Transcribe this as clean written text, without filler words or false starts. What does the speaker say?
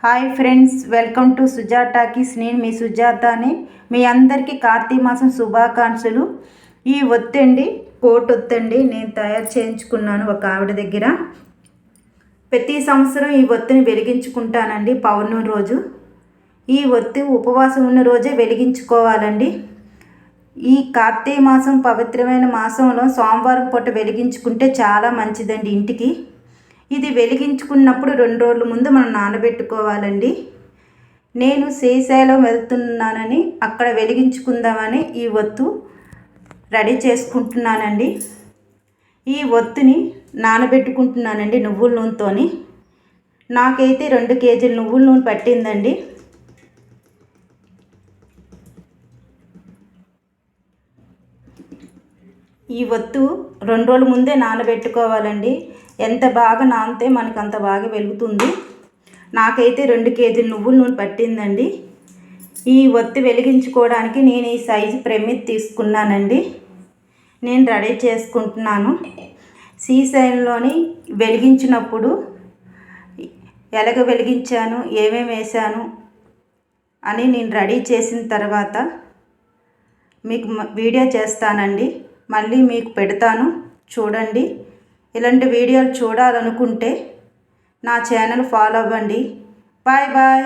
Hi friends, welcome to సుజాటాకిస్. నేను మీ సుజాతాని. మీ అందరికీ కార్తీక మాసం శుభాకాంక్షలు. ఈ ఒత్తండి కోట్ ఒత్తండి నేను తయారు చేయించుకున్నాను ఒక ఆవిడ దగ్గర. ప్రతి సంవత్సరం ఈ ఒత్తిని వెలిగించుకుంటానండి పౌర్ణమి రోజు. ఈ ఒత్తి ఉపవాసం ఉన్న రోజే వెలిగించుకోవాలండి. ఈ కార్తీక మాసం పవిత్రమైన మాసంలో సోమవారం పూట వెలిగించుకుంటే చాలా మంచిదండి ఇంటికి. ఇది వెలిగించుకున్నప్పుడు 2 రోజుల ముందు మనం నానబెట్టుకోవాలండి. నేను శ్రీశైలం వెళ్తున్నానని అక్కడ వెలిగించుకుందామని ఈ ఒత్తు రెడీ చేసుకుంటున్నానండి. ఈ ఒత్తుని నానబెట్టుకుంటున్నానండి నువ్వుల నూనెతోని. నాకైతే 2 కేజీల నువ్వుల నూనె పట్టిందండి. ఈ ఒత్తు 2 రోజుల ముందే నానబెట్టుకోవాలండి. ఎంత బాగా నానితే మనకు అంత బాగా వెలుగుతుంది. నాకైతే 2 కేజీల నువ్వుల నూనె పట్టిందండి. ఈ ఒత్తి వెలిగించుకోవడానికి నేను ఈ సైజు ప్రమిది తీసుకున్నానండి. నేను రెడీ చేసుకుంటున్నాను. శ్రీశైలంలోని వెలిగించినప్పుడు ఎలాగ వెలిగించాను, ఏమేమి వేసాను అని నేను రెడీ చేసిన తర్వాత మీకు వీడియో చేస్తానండి. మళ్ళీ మీకు పెడతాను, చూడండి. ఇలాంటి వీడియోలు చూడాలనుకుంటే నా ఛానల్ ఫాలో అవ్వండి. Bye bye.